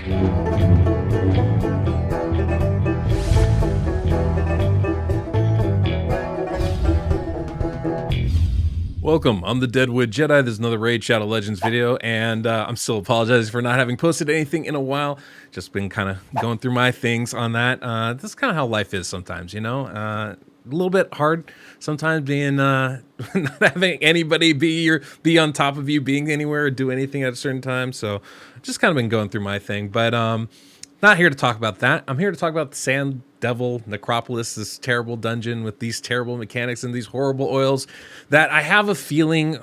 Welcome, I'm the Deadwood Jedi. This is another Raid Shadow Legends video, and I'm still apologizing for not having posted anything in a while. Just been kind of going through my things on that. This is kind of how life is sometimes, you know? A little bit hard sometimes being, not having anybody be on top of you, being anywhere or do anything at a certain time. So just kind of been going through my thing, but not here to talk about that. I'm here to talk about the Sand Devil Necropolis, this terrible dungeon with these terrible mechanics and these horrible oils that I have a feeling,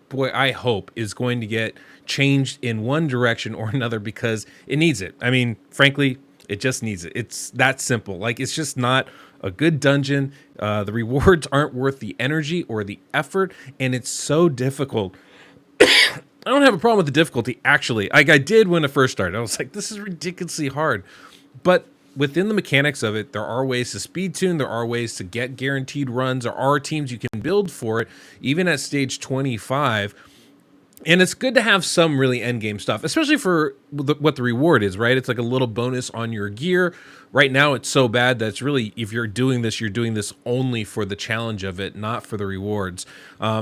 boy, I hope is going to get changed in one direction or another because it needs it. I mean, frankly, it just needs it. It's that simple. Like, it's just not a good dungeon. The rewards aren't worth the energy or the effort, and it's so difficult. I don't have a problem with the difficulty, actually. Like, I did when it first started. I was like, this is ridiculously hard. But within the mechanics of it, there are ways to speed tune. There are ways to get guaranteed runs. There are teams you can build for it, even at stage 25. And it's good to have some really endgame stuff, especially for what the reward is, right? It's like a little bonus on your gear. Right now, it's so bad that it's really, if you're doing this only for the challenge of it, not for the rewards,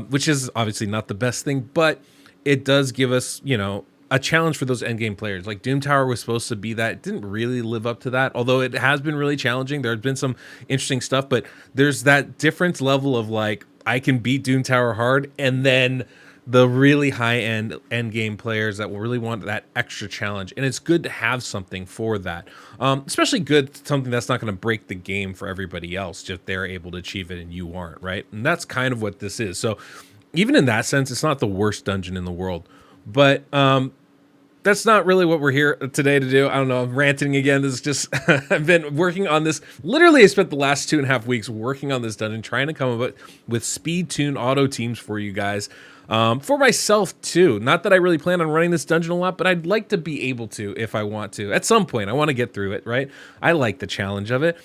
which is obviously not the best thing, but it does give us, you know, a challenge for those endgame players. Like Doom Tower was supposed to be that. It didn't really live up to that, although it has been really challenging. There's been some interesting stuff, but there's that difference level of like, I can beat Doom Tower hard, and then the really high-end endgame players that will really want that extra challenge. And it's good to have something for that. Especially good, something that's not going to break the game for everybody else, just they're able to achieve it and you aren't, right? And that's kind of what this is. So even in that sense, it's not the worst dungeon in the world. But that's not really what we're here today to do. I don't know, I'm ranting again. This is just, I've been working on this. Literally, I spent the last 2.5 weeks working on this dungeon, trying to come up with speed tune auto teams for you guys. For myself too. Not that I really plan on running this dungeon a lot, but I'd like to be able to if I want to. At some point, I want to get through it, right? I like the challenge of it.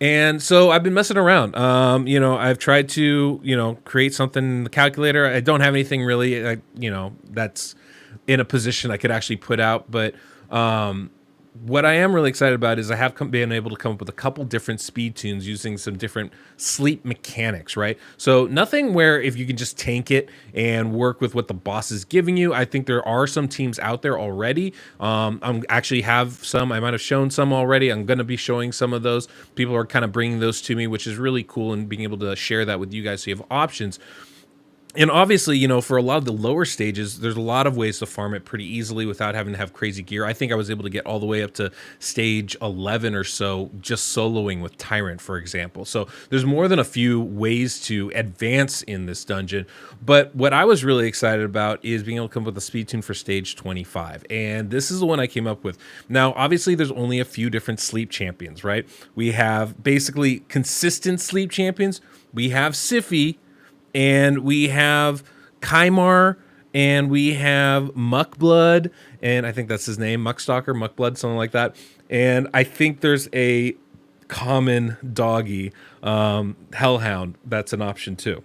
And so I've been messing around. You know, I've tried to, you know, create something in the calculator. I don't have anything really, you know, that's in a position I could actually put out. But what I am really excited about is I have been able to come up with a couple different speed tunes using some different sleep mechanics, right? So nothing where if you can just tank it and work with what the boss is giving you. I think there are some teams out there already. I'm actually have some. I might have shown some already. I'm going to be showing some of those. People are kind of bringing those to me, which is really cool, and being able to share that with you guys so you have options. And obviously, you know, for a lot of the lower stages, there's a lot of ways to farm it pretty easily without having to have crazy gear. I think I was able to get all the way up to stage 11 or so just soloing with Tyrant, for example. So there's more than a few ways to advance in this dungeon. But what I was really excited about is being able to come up with a speed tune for stage 25. And this is the one I came up with. Now, obviously, there's only a few different sleep champions, right? We have basically consistent sleep champions. We have Siphi, and we have Kymar, and we have Muckblood, and I think that's his name, Muckstalker, Muckblood, something like that. And I think there's a common doggy, Hellhound, that's an option too.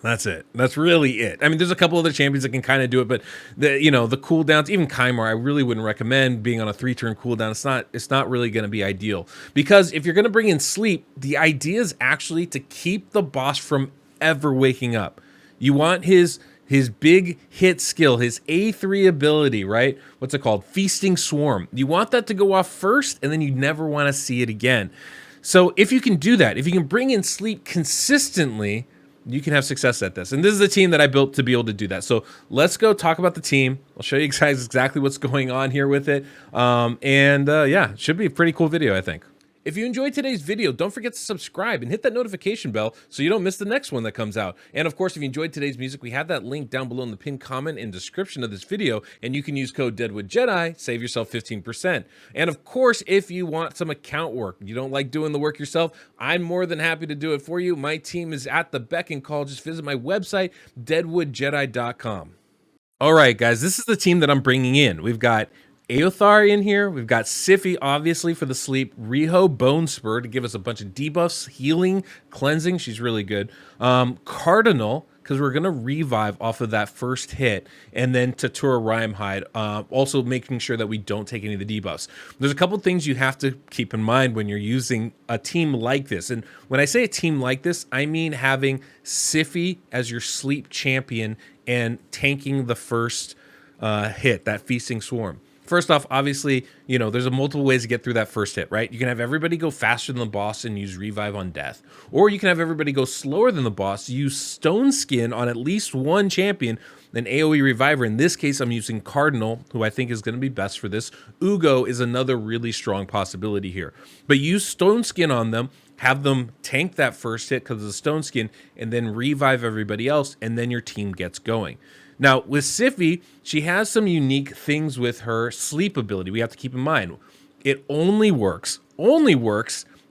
That's it. That's really it. I mean, there's a couple other champions that can kind of do it, but the, you know, the cooldowns, even Kymar, I really wouldn't recommend being on a 3-turn cooldown. It's not really going to be ideal, because if you're going to bring in sleep, the idea is actually to keep the boss from ever waking up. You want his big hit skill, his A3 ability, right? What's it called? Feasting Swarm. You want that to go off first, and then you never want to see it again. So if you can do that, if you can bring in sleep consistently, you can have success at this. And this is the team that I built to be able to do that. So let's go talk about the team. I'll show you guys exactly what's going on here with it. Yeah, it should be a pretty cool video, I think. If you enjoyed today's video, don't forget to subscribe and hit that notification bell so you don't miss the next one that comes out. And of course, if you enjoyed today's music, we have that link down below in the pinned comment and description of this video, and you can use code DeadwoodJedi, save yourself 15%. And of course, if you want some account work, you don't like doing the work yourself, I'm more than happy to do it for you. My team is at the beck and call. Just visit my website, deadwoodjedi.com. All right, guys, this is the team that I'm bringing in. We've got Aothar in here. We've got Siphi, obviously, for the sleep. Riho Bone Spur to give us a bunch of debuffs, healing, cleansing. She's really good. Cardinal because we're going to revive off of that first hit, and then Tatura Rhyme-Hide, also making sure that we don't take any of the debuffs. There's a couple things you have to keep in mind when you're using a team like this. And when I say a team like this, I mean having Siphi as your sleep champion and tanking the first hit, that Feasting Swarm. First off, obviously, there's a multiple ways to get through that first hit, right? You can have everybody go faster than the boss and use Revive on death. Or you can have everybody go slower than the boss, use Stone Skin on at least one champion, then AoE Reviver. In this case, I'm using Cardinal, who I think is going to be best for this. Ugo is another really strong possibility here. But use Stone Skin on them, have them tank that first hit because of the Stone Skin, and then revive everybody else, and then your team gets going. Now, with Siphi, she has some unique things with her sleep ability. We have to keep in mind, it only works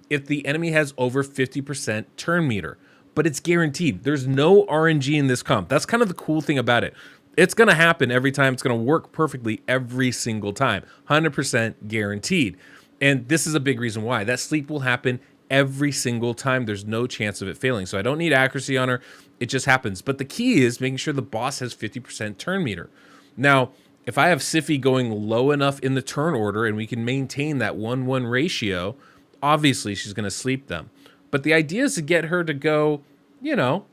if the enemy has over 50% turn meter, but it's guaranteed. There's no RNG in this comp. That's kind of the cool thing about it. It's going to happen every time. It's going to work perfectly every single time, 100% guaranteed. And this is a big reason why. That sleep will happen every single time. There's no chance of it failing. So I don't need accuracy on her. It just happens. But the key is making sure the boss has 50% turn meter. Now, if I have Siphi going low enough in the turn order and we can maintain that 1-1 ratio, obviously she's going to sleep them. But the idea is to get her to go,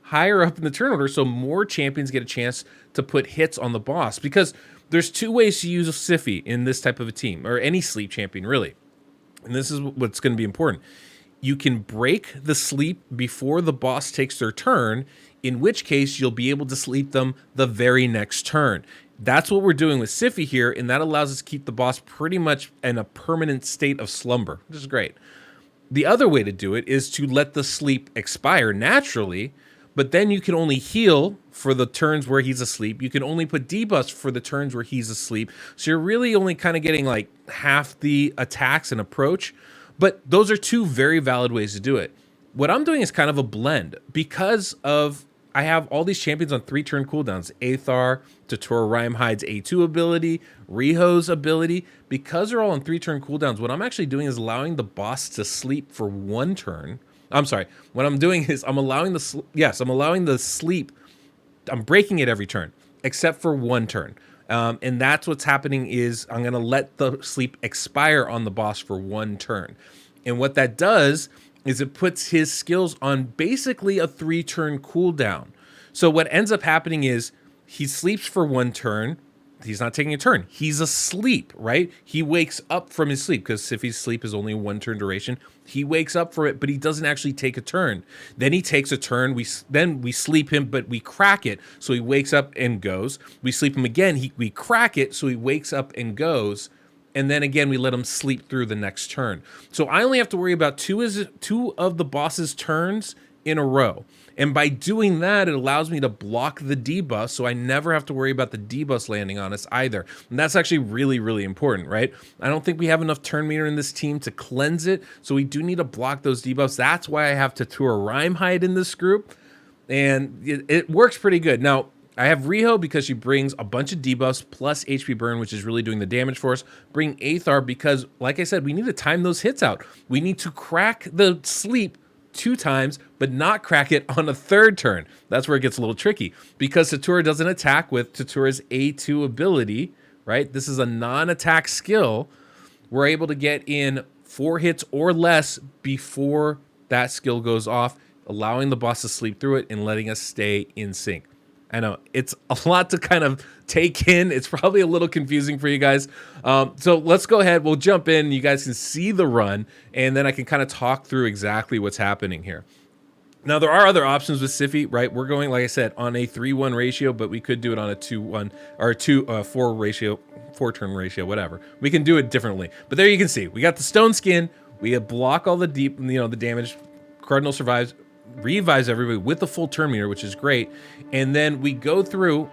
higher up in the turn order so more champions get a chance to put hits on the boss. Because there's two ways to use Siphi in this type of a team, or any sleep champion, really. And this is what's going to be important. You can break the sleep before the boss takes their turn, in which case you'll be able to sleep them the very next turn. That's what we're doing with Siphi here, and that allows us to keep the boss pretty much in a permanent state of slumber, which is great. The other way to do it is to let the sleep expire naturally, but then you can only heal for the turns where he's asleep. You can only put debuffs for the turns where he's asleep. So you're really only kind of getting like half the attacks and approach. But those are two very valid ways to do it. What I'm doing is kind of a blend because I have all these champions on 3-turn cooldowns. Aethar, Tatura Rhyme-Hide's A2 ability, Riho's ability. Because they're all on 3-turn cooldowns, what I'm actually doing is allowing the boss to sleep for 1 turn. I'm sorry. What I'm doing is I'm allowing the sleep. I'm breaking it every turn, except for 1 turn. And that's what's happening is I'm going to let the sleep expire on the boss for 1 turn. And what that does is it puts his skills on basically a 3-turn cooldown. So what ends up happening is he sleeps for 1 turn. He's not taking a turn. He's asleep, right? He wakes up from his sleep because Siphi's sleep is only 1 turn duration. He wakes up for it, but he doesn't actually take a turn. Then he takes a turn. Then we sleep him, but we crack it, so he wakes up and goes. We sleep him again. We crack it, so he wakes up and goes. And then again, we let him sleep through the next turn. So I only have to worry about two of the boss's turns in a row. And by doing that, it allows me to block the debuff, so I never have to worry about the debuffs landing on us either. And that's actually really, really important, right? I don't think we have enough turn meter in this team to cleanse it, so we do need to block those debuffs. That's why I have Tatura Rhyme-Hide in this group, and it works pretty good. Now, I have Riho because she brings a bunch of debuffs plus HP burn, which is really doing the damage for us. Bring Aethar because, like I said, we need to time those hits out. We need to crack the sleep 2 times, but not crack it on a 3rd turn. That's where it gets a little tricky because Tatura doesn't attack with Tatura's A2 ability, right? This is a non-attack skill. We're able to get in 4 hits or less before that skill goes off, allowing the boss to sleep through it and letting us stay in sync. I know it's a lot to kind of take in. It's probably a little confusing for you guys. So let's go ahead. We'll jump in. You guys can see the run, and then I can kind of talk through exactly what's happening here. Now, there are other options with Siphi, right? We're going, like I said, on a 3-1 ratio, but we could do it on a 2-1 or a 2-4 ratio, 4-turn ratio, whatever. We can do it differently. But there you can see, we got the Stone Skin. We block all the the damage. Cardinal survives. Revives everybody with the full turn meter, which is great. And then we go through,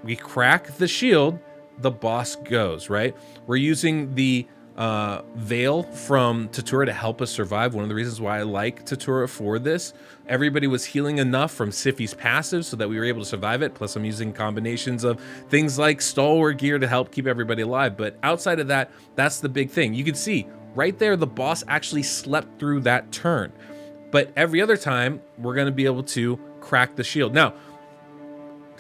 we crack the shield, the boss goes, right? We're using the Veil from Tatura to help us survive. One of the reasons why I like Tatura for this, everybody was healing enough from Siphi's passive so that we were able to survive it. Plus I'm using combinations of things like stalwart gear to help keep everybody alive. But outside of that, that's the big thing. You can see right there, the boss actually slept through that turn. But every other time, we're going to be able to crack the shield. Now,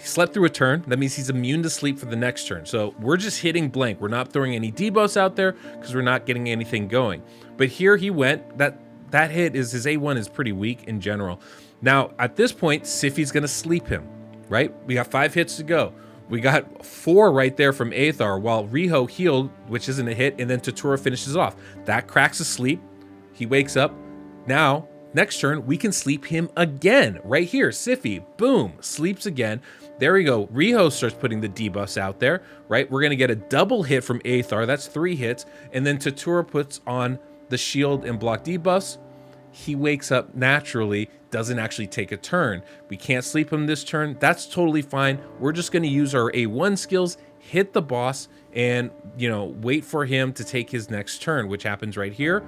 He slept through a turn. That means he's immune to sleep for the next turn. So we're just hitting blank. We're not throwing any debuffs out there because we're not getting anything going. But here he went. That hit is his A1 is pretty weak in general. Now, at this point, Siphi's going to sleep him, right? We got 5 hits to go. We got 4 right there from Aethar while Riho healed, which isn't a hit, and then Tatura finishes off. That cracks asleep. He wakes up. Now, next turn, we can sleep him again. Right here, Siphi, boom, sleeps again. There we go. Riho starts putting the debuffs out there, right? We're going to get a double hit from Aethar. That's 3 hits. And then Tatura puts on the shield and block debuffs. He wakes up naturally, doesn't actually take a turn. We can't sleep him this turn. That's totally fine. We're just going to use our A1 skills, hit the boss, and, you know, wait for him to take his next turn, which happens right here.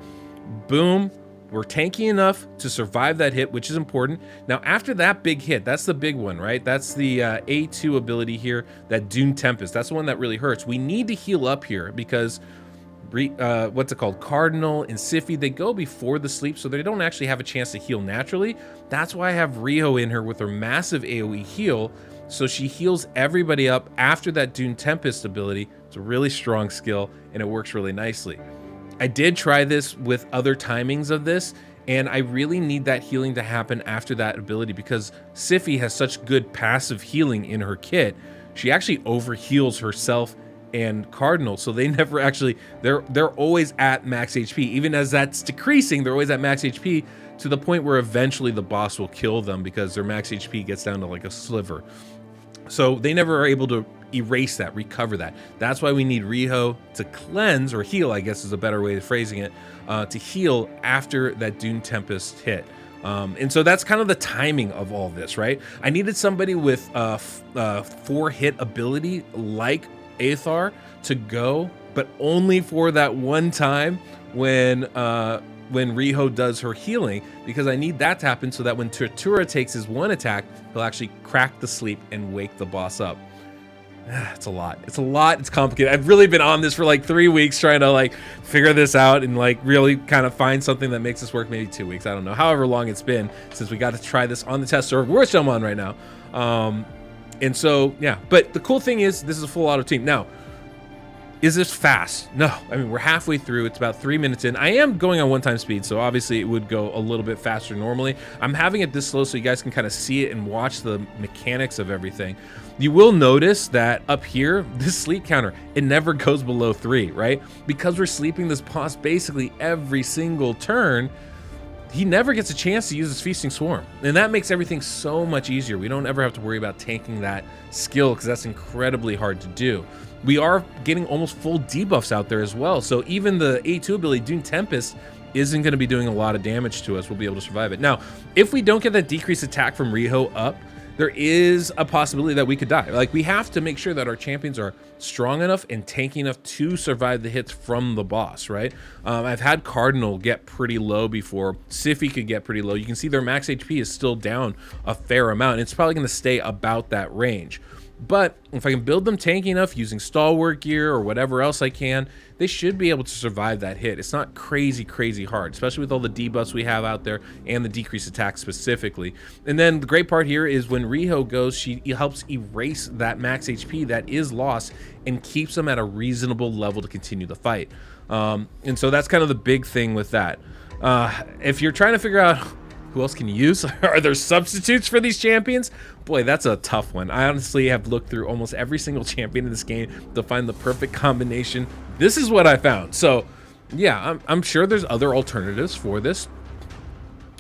Boom. We're tanky enough to survive that hit, which is important. Now, after that big hit, that's the big one, right? That's the A2 ability here, that Dune Tempest. That's the one that really hurts. We need to heal up here because, what's it called? Cardinal and Siphi, they go before the sleep, so they don't actually have a chance to heal naturally. That's why I have Riho in her with her massive AoE heal, so she heals everybody up after that Dune Tempest ability. It's a really strong skill, and it works really nicely. I did try this with other timings of this, and I really need that healing to happen after that ability because Siphi has such good passive healing in her kit. She actually overheals herself and Cardinal, so they never actually, they're always at max HP. Even as that's decreasing, they're always at max HP to the point where eventually the boss will kill them because their max HP gets down to like a sliver. So they never are able to erase that, recover that. That's why we need Riho to cleanse, or heal, I guess is a better way of phrasing it, to heal after that Dune Tempest hit. And so that's kind of the timing of all this, right? I needed somebody with 4-hit ability like Aethar to go, but only for that one time when Riho does her healing, because I need that to happen so that when Tatura takes his 1 attack, he'll actually crack the sleep and wake the boss up. It's a lot. It's complicated. I've really been on this for like 3 weeks trying to like figure this out and like really kind of find something that makes this work. Maybe 2 weeks. I don't know. However long it's been since we got to try this on the test server, which I'm on right now. And so, yeah. But the cool thing is this is a full auto team. Now, is this fast? No. I mean, we're halfway through. It's about 3 minutes in. I am going on 1-time speed, so obviously it would go a little bit faster normally. I'm having it this slow so you guys can kind of see it and watch the mechanics of everything. You will notice that up here, this sleep counter, it never goes below 3, right? Because we're sleeping this boss basically every single turn, he never gets a chance to use his Feasting Swarm. And that makes everything so much easier. We don't ever have to worry about tanking that skill because that's incredibly hard to do. We are getting almost full debuffs out there as well. So even the A2 ability, Dune Tempest, isn't going to be doing a lot of damage to us. We'll be able to survive it. Now, if we don't get that decreased attack from Riho up, there is a possibility that we could die. Like, we have to make sure that our champions are strong enough and tanky enough to survive the hits from the boss, right? I've had Cardinal get pretty low before. Siphi could get pretty low. You can see their max HP is still down a fair amount. It's probably going to stay about that range. But if I can build them tanky enough using stalwart gear or whatever else I can, they should be able to survive that hit. It's not crazy hard, especially with all the debuffs we have out there and the decreased attack specifically. And then the great part here is when Riho goes, she helps erase that max HP that is lost and keeps them at a reasonable level to continue the fight. And so that's kind of the big thing with that. If you're trying to figure out who else can you use? Are there substitutes for these champions? Boy, that's a tough one. I honestly have looked through almost every single champion in this game to find the perfect combination. This is what I found. So, yeah, I'm sure there's other alternatives for this,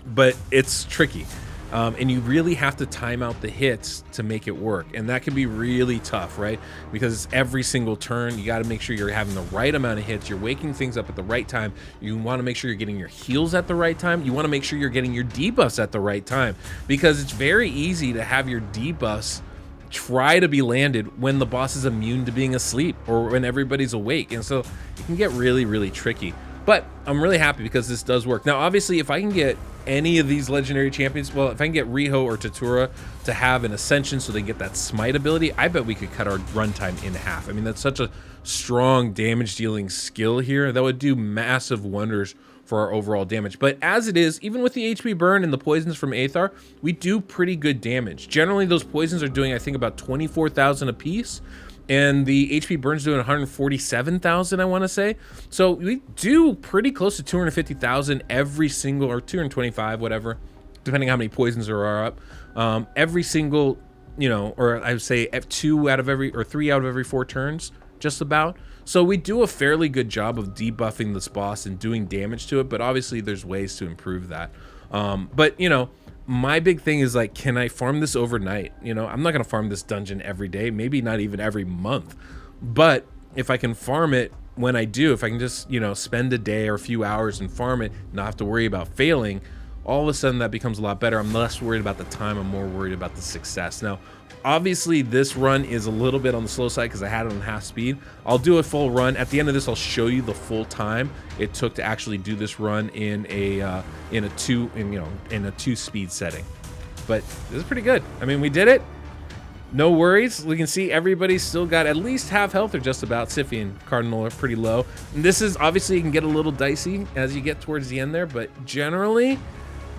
but it's tricky. And you really have to time out the hits to make it work. And that can be really tough, right? Because every single turn, you got to make sure you're having the right amount of hits. You're waking things up at the right time. You want to make sure you're getting your heals at the right time. You want to make sure you're getting your debuffs at the right time. Because it's very easy to have your debuffs try to be landed when the boss is immune to being asleep or when everybody's awake. And so it can get really tricky. But I'm really happy because this does work. Now, obviously, if I can get any of these legendary champions, well, if I can get Riho or Tatura to have an ascension so they get that smite ability, I bet we could cut our runtime in half. I mean, that's such a strong damage dealing skill here that would do massive wonders for for our overall damage. But as it is, even with the HP burn and the poisons from Aethar, we do pretty good damage. Generally, those poisons are doing, I think, about 24,000 a piece, and the HP burn's doing 147,000, I want to say. So we do pretty close to 250,000 every single, or 225, whatever, depending how many poisons there are up. Every single, you know, or I would say 3 out of every 4 turns, just about. So we do a fairly good job of debuffing this boss and doing damage to it, but obviously there's ways to improve that. But, you know, my big thing is like, can I farm this overnight? You know, I'm not going to farm this dungeon every day, maybe not even every month. But if I can farm it when I do, if I can just, you know, spend a day or a few hours and farm it, not have to worry about failing, all of a sudden that becomes a lot better. I'm less worried about the time. I'm more worried about the success. Now, obviously this run is a little bit on the slow side because I had it on half speed. I'll do a full run. At the end of this, I'll show you the full time it took to actually do this run in a 2 speed setting. But this is pretty good. I mean, we did it. No worries. We can see everybody's still got at least half health or just about. Siphi and Cardinal are pretty low. And this is obviously, you can get a little dicey as you get towards the end there, but generally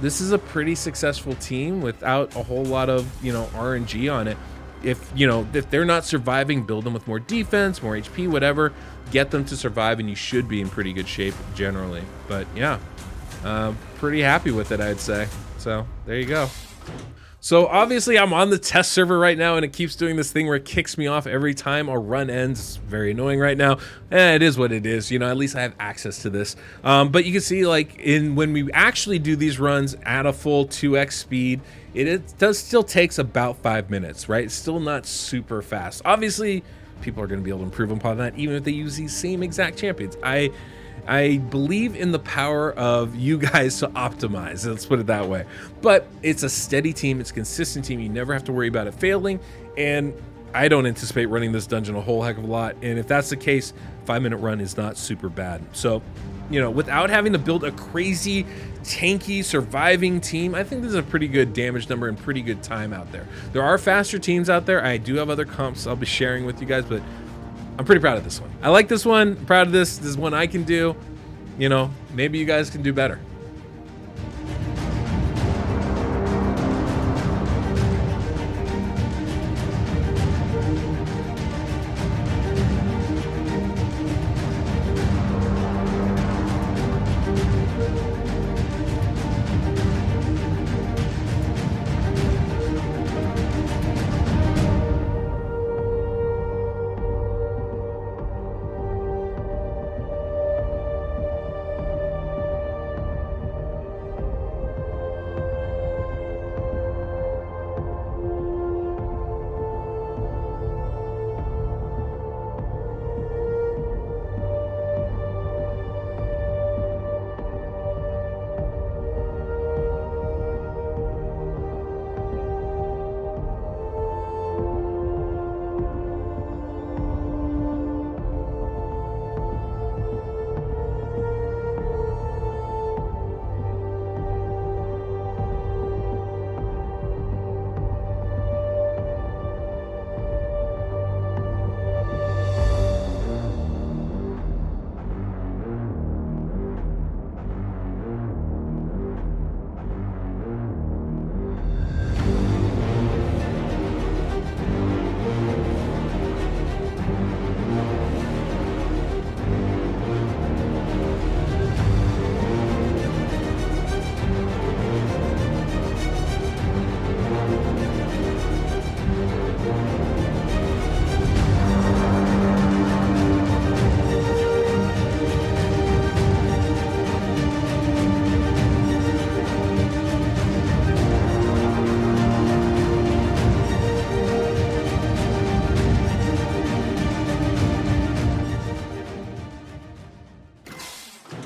this is a pretty successful team without a whole lot of, you know, RNG on it. If, you know, if they're not surviving, build them with more defense, more HP, whatever, get them to survive, and you should be in pretty good shape generally. But yeah, pretty happy with it, I'd say. So there you go. So obviously I'm on the test server right now, and it keeps doing this thing where it kicks me off every time a run ends. It's very annoying right now. It is what it is. You know, at least I have access to this. But you can see, like, when we actually do these runs at a full 2x speed, it does still takes about 5 minutes, right? It's still not super fast. Obviously, people are going to be able to improve upon that, even if they use these same exact champions. I believe in the power of you guys to optimize, let's put it that way. But it's a steady team, it's a consistent team, you never have to worry about it failing, and I don't anticipate running this dungeon a whole heck of a lot, and if that's the case, 5-minute run is not super bad. So, you know, without having to build a crazy, tanky, surviving team, I think this is a pretty good damage number and pretty good time out there. There are faster teams out there. I do have other comps I'll be sharing with you guys, but I'm pretty proud of this one. I like this one. I'm proud of this. This is one I can do. You know, maybe you guys can do better.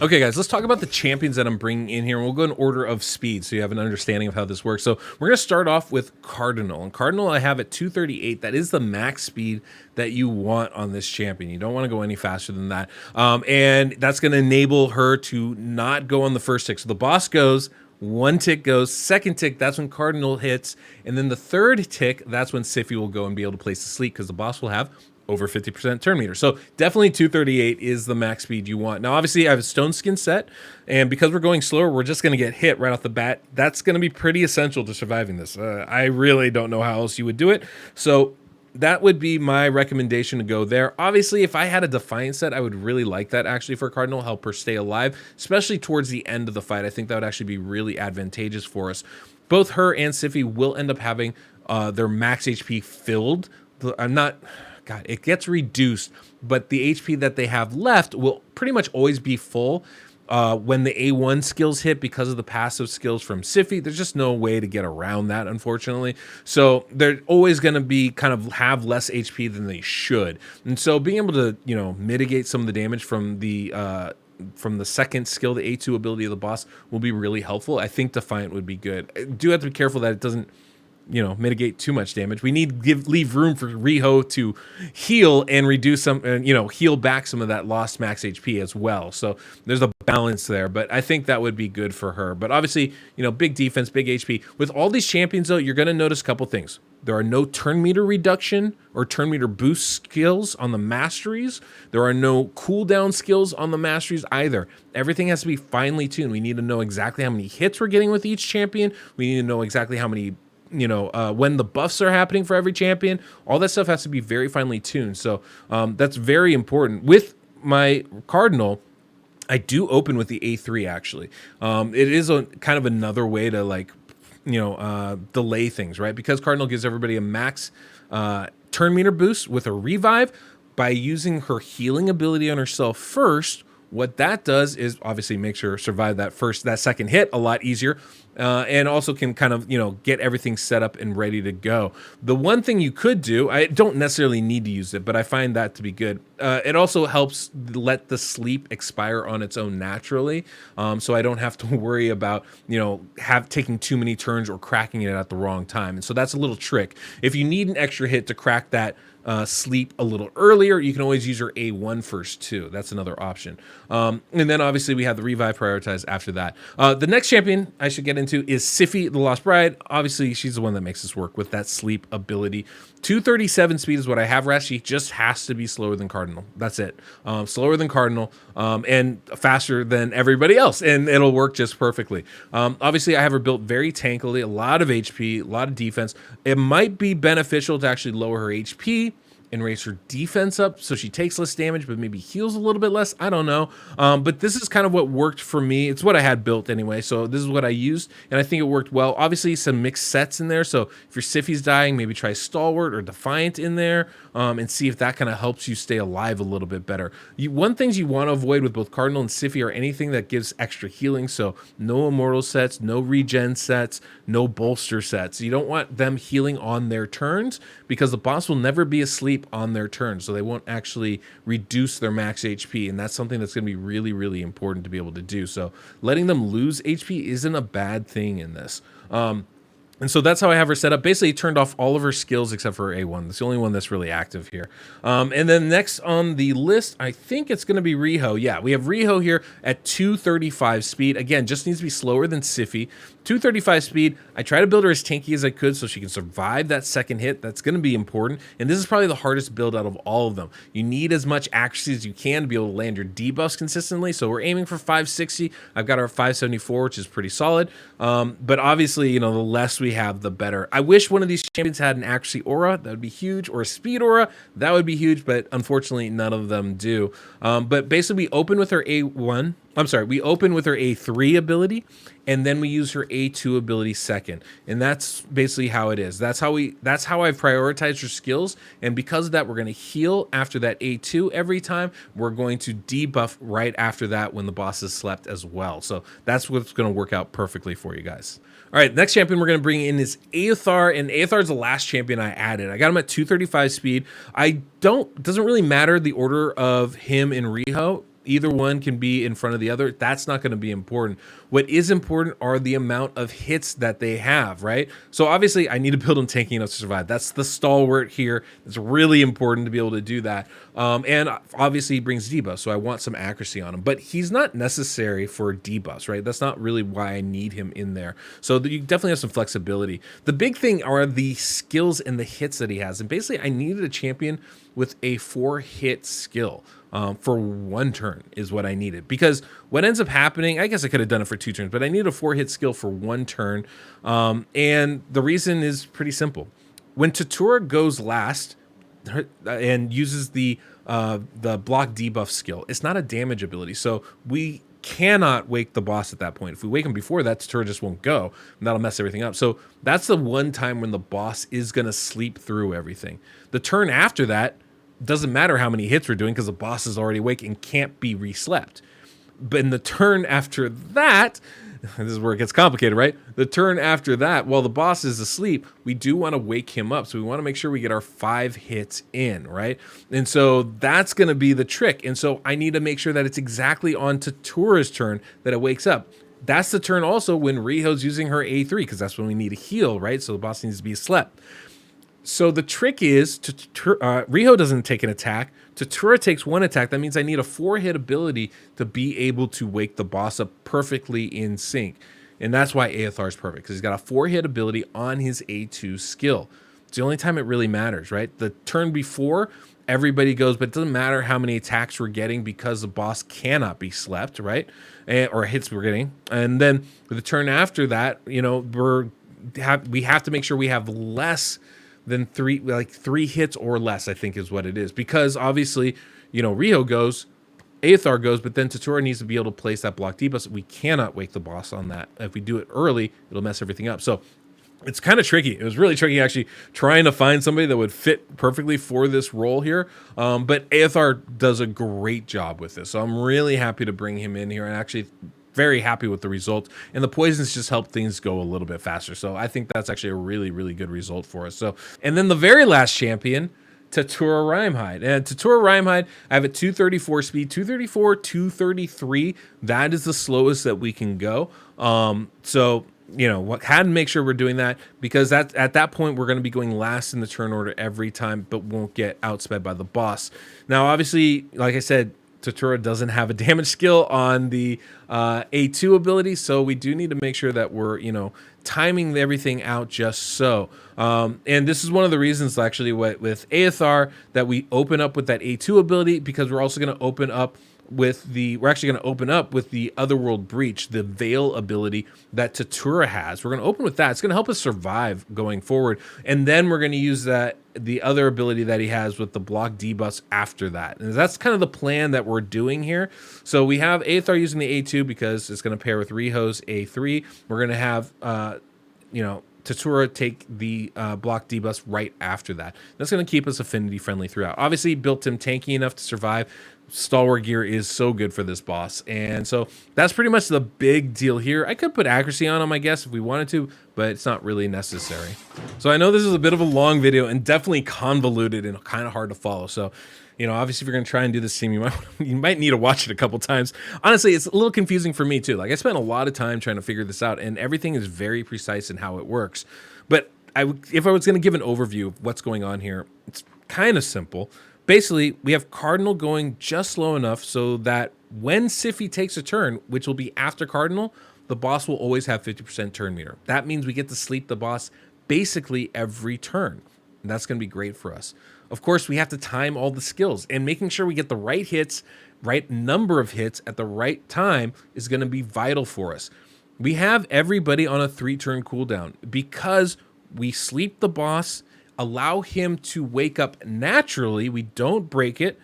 Okay, guys, let's talk about the champions that I'm bringing in here, and we'll go in order of speed so you have an understanding of how this works. So we're going to start off with Cardinal, and Cardinal I have at 238. That is the max speed that you want on this champion. You don't want to go any faster than that, and that's going to enable her to not go on the first tick. So the boss goes, one tick goes, second tick, that's when Cardinal hits, and then the third tick, that's when Siphi will go and be able to place to sleep because the boss will have over 50% turn meter. So definitely 238 is the max speed you want. Now, obviously, I have a stone skin set, and because we're going slower, we're just going to get hit right off the bat. That's going to be pretty essential to surviving this. I really don't know how else you would do it. So that would be my recommendation to go there. Obviously, if I had a Defiant set, I would really like that actually for Cardinal, help her stay alive, especially towards the end of the fight. I think that would actually be really advantageous for us. Both her and Siphi will end up having their max HP filled. God, it gets reduced, but the HP that they have left will pretty much always be full when the A1 skills hit because of the passive skills from Siphi. There's just no way to get around that, unfortunately. So they're always going to be kind of have less HP than they should. And so being able to, mitigate some of the damage from the second skill, the A2 ability of the boss, will be really helpful. I think Defiant would be good. I do have to be careful that it doesn't mitigate too much damage. We need leave room for Riho to heal and reduce some, heal back some of that lost max HP as well. So there's a balance there, but I think that would be good for her. But obviously, big defense, big HP. With all these champions, though, you're going to notice a couple things. There are no turn meter reduction or turn meter boost skills on the masteries. There are no cooldown skills on the masteries either. Everything has to be finely tuned. We need to know exactly how many hits we're getting with each champion. We need to know exactly how many when the buffs are happening for every champion. All that stuff has to be very finely tuned. So that's very important. With my Cardinal, I do open with the A3 actually. It is a kind of another way to delay things, right? Because Cardinal gives everybody a max turn meter boost with a revive. By using her healing ability on herself first, what that does is obviously makes her survive that second hit a lot easier, and also can kind of, get everything set up and ready to go. The one thing you could do, I don't necessarily need to use it, but I find that to be good. It also helps let the sleep expire on its own naturally, so I don't have to worry about, taking too many turns or cracking it at the wrong time. And so that's a little trick. If you need an extra hit to crack that sleep a little earlier, you can always use your A1 first too. That's another option. And then obviously we have the revive prioritized after that. The next champion I should get into is Siphi, the Lost Bride. Obviously she's the one that makes this work with that sleep ability. 237 speed is what I have her at. She just has to be slower than Cardinal. That's it. Slower than Cardinal and faster than everybody else, and it'll work just perfectly. Obviously I have her built very tankily, a lot of HP, a lot of defense. It might be beneficial to actually lower her HP and raise her defense up so she takes less damage, but maybe heals a little bit less. I don't know. But this is kind of what worked for me. It's what I had built anyway, so this is what I used, and I think it worked well. Obviously, some mixed sets in there, so if your Siphi's dying, maybe try Stalwart or Defiant in there, and see if that kind of helps you stay alive a little bit better. One things you want to avoid with both Cardinal and Siphi are anything that gives extra healing, so no Immortal sets, no regen sets, no bolster sets. You don't want them healing on their turns, because the boss will never be asleep on their turn, so they won't actually reduce their max HP, and that's something that's going to be really, really important to be able to do. So letting them lose HP isn't a bad thing in this. And so that's how I have her set up. Basically turned off all of her skills except for her A1. That's the only one that's really active here. And then next on the list, I think it's going to be Riho. Yeah, we have Riho here at 235 speed. Again, just needs to be slower than Siphi. 235 speed. I try to build her as tanky as I could so she can survive that second hit. That's going to be important. And this is probably the hardest build out of all of them. You need as much accuracy as you can to be able to land your debuffs consistently. So we're aiming for 560. I've got her at 574, which is pretty solid. But obviously, the less we have, the better. I wish one of these champions had an accuracy aura. That would be huge. Or a speed aura. That would be huge. But unfortunately, none of them do. But basically, we open with her A1. We open with her A3 ability, and then we use her A2 ability second. And that's basically how it is. That's how I've prioritized her skills. And because of that, we're going to heal after that A2 every time. We're going to debuff right after that when the boss has slept as well. So that's what's going to work out perfectly for you guys. All right, next champion we're going to bring in is Aethar, and Aethar is the last champion I added. I got him at 235 speed. Doesn't really matter the order of him and Riho. Either one can be in front of the other. That's not going to be important. What is important are the amount of hits that they have, right? So obviously I need to build them tanky enough to survive. That's the stalwart here. It's really important to be able to do that. And obviously he brings debuffs, so I want some accuracy on him. But he's not necessary for debuffs, right? That's not really why I need him in there. So you definitely have some flexibility. The big thing are the skills and the hits that he has. And basically, I needed a champion with a 4-hit skill. For 1 turn is what I needed, because what ends up happening, I guess I could have done it for 2 turns, but I need a 4-hit skill for 1 turn. And the reason is pretty simple. When Tatura goes last and uses the block debuff skill, it's not a damage ability, so we cannot wake the boss at that point. If we wake him before that, Tatura just won't go, and that'll mess everything up. So that's the one time when the boss is going to sleep through everything. The turn after that, doesn't matter how many hits we're doing because the boss is already awake and can't be reslept. But in the turn after that, this is where it gets complicated, right? The turn after that, while the boss is asleep, we do want to wake him up. So we want to make sure we get our 5 hits in, right? And so that's going to be the trick. And so I need to make sure that it's exactly on Tatura's turn that it wakes up. That's the turn also when Riho's using her A3, because that's when we need a heal, right? So the boss needs to be slept. So the trick is, Riho doesn't take an attack. Tatura takes 1 attack. That means I need a 4-hit ability to be able to wake the boss up perfectly in sync. And that's why Aethar is perfect, because he's got a 4-hit ability on his A2 skill. It's the only time it really matters, right? The turn before, everybody goes, but it doesn't matter how many attacks we're getting because the boss cannot be slept, right? Or hits we're getting. And then the turn after that, you know, we have to make sure we have less than 3 hits or less, I think is what it is. Because obviously, you know, Riho goes, Aethar goes, but then Tatura needs to be able to place that block debuff. So we cannot wake the boss on that. If we do it early, it'll mess everything up. So it's kind of tricky. It was really tricky actually trying to find somebody that would fit perfectly for this role here. But Aethar does a great job with this. So I'm really happy to bring him in here, and actually very happy with the result, and the poisons just help things go a little bit faster. So I think that's actually a really, really good result for us. So, and then the very last champion, Tatura Rhymehide. And Tatura Rhymehide, I have a 234 speed, 234, 233. That is the slowest that we can go. So, you know, had to make sure we're doing that, because at that point we're going to be going last in the turn order every time, but won't get outsped by the boss. Now, obviously, like I said, Tatura doesn't have a damage skill on the A2 ability, so we do need to make sure that we're, you know, timing everything out just so. And this is one of the reasons, actually, with Aethar, that we open up with that A2 ability, because we're also going to open up with the Otherworld Breach, the Veil ability that Tatura has. We're going to open with that. It's going to help us survive going forward. And then we're going to use the other ability that he has with the block debuffs after that. And that's kind of the plan that we're doing here. So we have Aethar using the A2 because it's going to pair with Riho's A3. We're going to have, you know, Tatura take the block debuffs right after that. That's going to keep us affinity friendly throughout. Obviously, built him tanky enough to survive. Stalwart gear is so good for this boss, and so that's pretty much the big deal here. I could put accuracy on him, I guess, if we wanted to, but it's not really necessary. So I know this is a bit of a long video and definitely convoluted and kind of hard to follow. So, you know, obviously, if you're going to try and do this scene, you might need to watch it a couple times. Honestly, it's a little confusing for me too. Like, I spent a lot of time trying to figure this out, and everything is very precise in how it works. But if I was going to give an overview of what's going on here, it's kind of simple. Basically, we have Cardinal going just slow enough so that when Siphi takes a turn, which will be after Cardinal, the boss will always have 50% turn meter. That means we get to sleep the boss basically every turn. And that's going to be great for us. Of course, we have to time all the skills, and making sure we get the right hits, right number of hits at the right time is going to be vital for us. We have everybody on a 3-turn cooldown because we sleep the boss, allow him to wake up naturally. We don't break it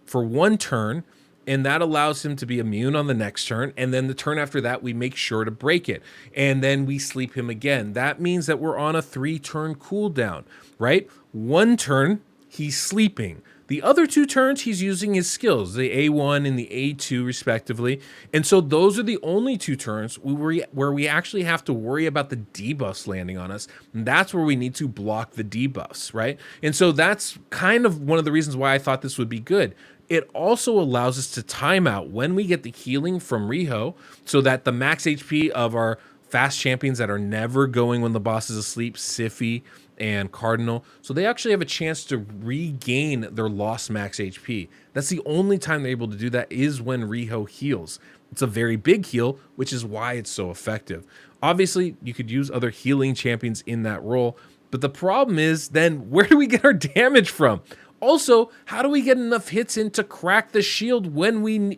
for 1 turn, and that allows him to be immune on the next turn. And then the turn after that, we make sure to break it. And then we sleep him again. That means that we're on a 3-turn cooldown, right? 1 turn, he's sleeping. The other 2 turns, he's using his skills, the A1 and the A2 respectively. And so those are the only 2 turns where we actually have to worry about the debuffs landing on us. And that's where we need to block the debuffs, right? And so that's kind of one of the reasons why I thought this would be good. It also allows us to time out when we get the healing from Riho, so that the max HP of our fast champions that are never going when the boss is asleep, Siphi, and Cardinal. So they actually have a chance to regain their lost max HP. That's the only time they're able to do that is when Riho heals. It's a very big heal, which is why it's so effective. Obviously, you could use other healing champions in that role, but the problem is then where do we get our damage from? Also, how do we get enough hits in to crack the shield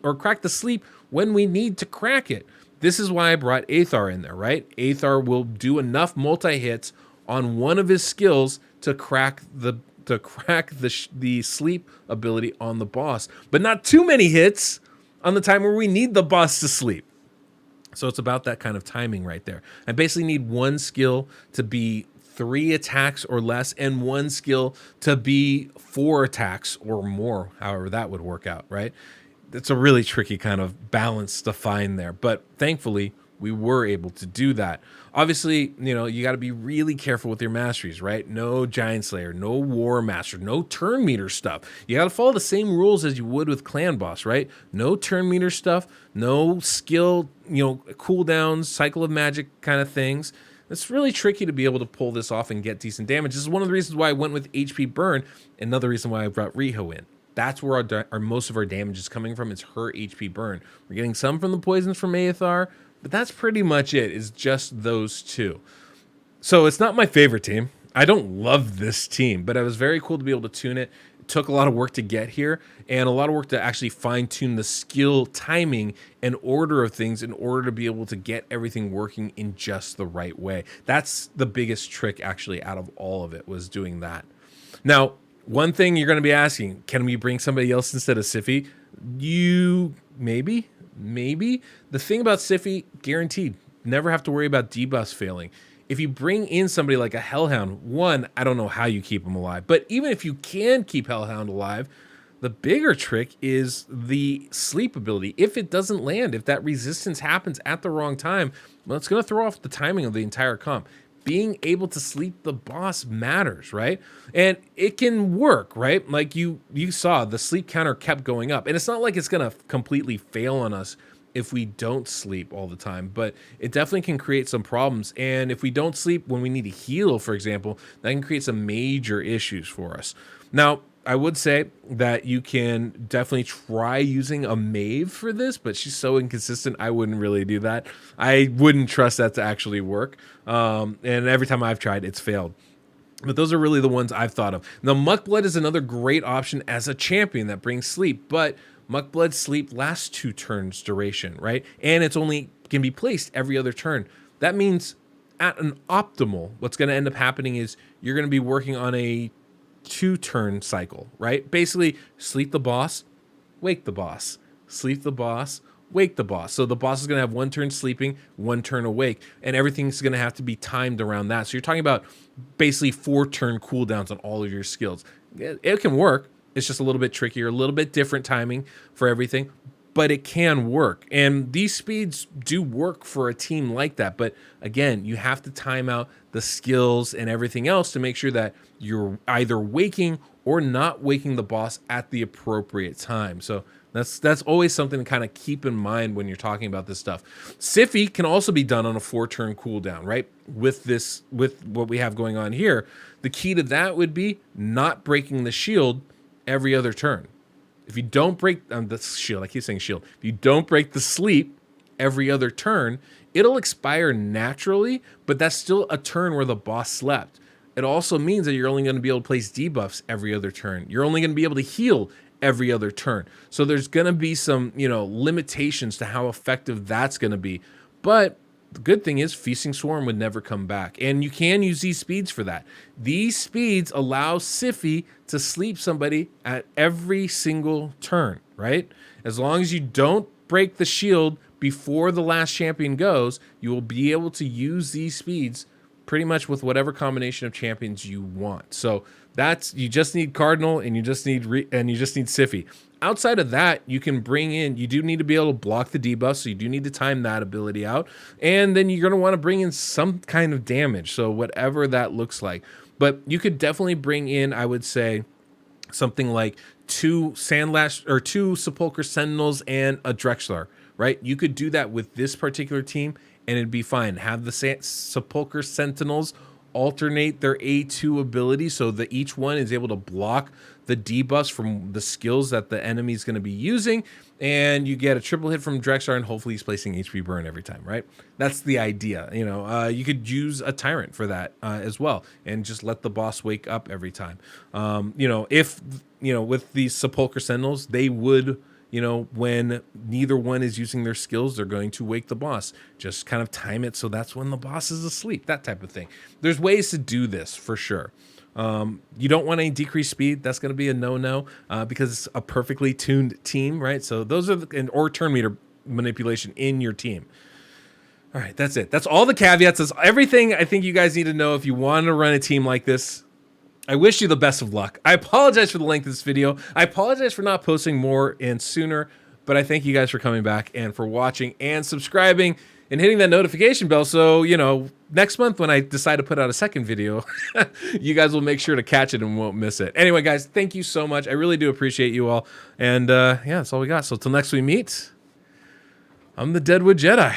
or crack the sleep when we need to crack it? This is why I brought Aethar in there, right? Aethar will do enough multi-hits on one of his skills to crack the sleep ability on the boss, but not too many hits on the time where we need the boss to sleep. So it's about that kind of timing right there. I basically need one skill to be 3 attacks or less and one skill to be 4 attacks or more, however that would work out, right? It's a really tricky kind of balance to find there, but thankfully we were able to do that. Obviously, you got to be really careful with your masteries, right? No Giant Slayer, no War Master, no turn meter stuff. You got to follow the same rules as you would with Clan Boss, right? No turn meter stuff, no skill, cooldowns, cycle of magic kind of things. It's really tricky to be able to pull this off and get decent damage. This is one of the reasons why I went with HP Burn, another reason why I brought Riho in. That's where our most of our damage is coming from. It's her HP Burn. We're getting some from the poisons from Aethar, but that's pretty much it. It's just those two. So it's not my favorite team. I don't love this team, but it was very cool to be able to tune it. It took a lot of work to get here and a lot of work to actually fine tune the skill timing and order of things in order to be able to get everything working in just the right way. That's the biggest trick actually out of all of it, was doing that. Now, one thing you're going to be asking, can we bring somebody else instead of Siphi? Maybe. The thing about Siphi, guaranteed, never have to worry about debuffs failing. If you bring in somebody like a Hellhound, one, I don't know how you keep him alive, but even if you can keep Hellhound alive, the bigger trick is the sleep ability. If it doesn't land, if that resistance happens at the wrong time, well, it's going to throw off the timing of the entire comp. Being able to sleep the boss matters, right? And it can work, right? Like you saw, the sleep counter kept going up. And it's not like it's going to completely fail on us if we don't sleep all the time, but it definitely can create some problems. And if we don't sleep when we need to heal, for example, that can create some major issues for us. Now, I would say that you can definitely try using a Maeve for this, but she's so inconsistent, I wouldn't really do that. I wouldn't trust that to actually work. And every time I've tried, it's failed. But those are really the ones I've thought of. Now, Muckblood is another great option as a champion that brings sleep, but Muckblood sleep lasts 2 turns duration, right? And it's only can be placed every other turn. That means at an optimal, what's going to end up happening is you're going to be working on a 2-turn cycle, right? Basically, sleep the boss, wake the boss, sleep the boss, wake the boss. So the boss is going to have 1 turn sleeping, 1 turn awake, and everything's going to have to be timed around that. So you're talking about basically 4-turn cooldowns on all of your skills. It can work. It's just a little bit trickier, a little bit different timing for everything, but it can work. And these speeds do work for a team like that. But again, you have to time out the skills and everything else to make sure that you're either waking or not waking the boss at the appropriate time. So that's always something to kind of keep in mind when you're talking about this stuff. Siphi can also be done on a 4-turn cooldown, right? With what we have going on here, the key to that would be not breaking the shield every other turn. If you don't break the shield, I keep saying shield. If you don't break the sleep every other turn, it'll expire naturally, but that's still a turn where the boss slept. It also means that you're only going to be able to place debuffs every other turn. You're only going to be able to heal every other turn. So there's going to be some, limitations to how effective that's going to be. But the good thing is Feasting Swarm would never come back. And you can use these speeds for that. These speeds allow Siphi to sleep somebody at every single turn, right? As long as you don't break the shield before the last champion goes, you will be able to use these speeds pretty much with whatever combination of champions you want. So you just need Cardinal and you just need Siphi. Outside of that, you can bring in, you do need to be able to block the debuff, so you do need to time that ability out. And then you're going to want to bring in some kind of damage, so whatever that looks like. But you could definitely bring in, I would say, something like 2 Sandlash or 2 Sepulchre Sentinels and a Drexler, right? You could do that with this particular team and it'd be fine. Have the Sepulchre Sentinels alternate their A2 ability so that each one is able to block the debuffs from the skills that the enemy is going to be using, and you get a triple hit from Drexar, and hopefully he's placing HP burn every time, right? That's the idea. You know, you could use a Tyrant for that as well, and just let the boss wake up every time. You know, if, you know, with these Sepulchre Sentinels, they would, you know, when neither one is using their skills, they're going to wake the boss. Just kind of time it so that's when the boss is asleep, that type of thing. There's ways to do this for sure. You don't want any decreased speed. That's going to be a no-no because it's a perfectly tuned team, right? So those are or turn meter manipulation in your team. All right, that's it. That's all the caveats. That's everything I think you guys need to know if you want to run a team like this. I wish you the best of luck. I apologize for the length of this video. I apologize for not posting more and sooner, but I thank you guys for coming back and for watching and subscribing and hitting that notification bell. So, you know, next month when I decide to put out a second video, you guys will make sure to catch it and won't miss it. Anyway, guys, thank you so much. I really do appreciate you all. And yeah, that's all we got. So till next we meet, I'm the Deadwood Jedi.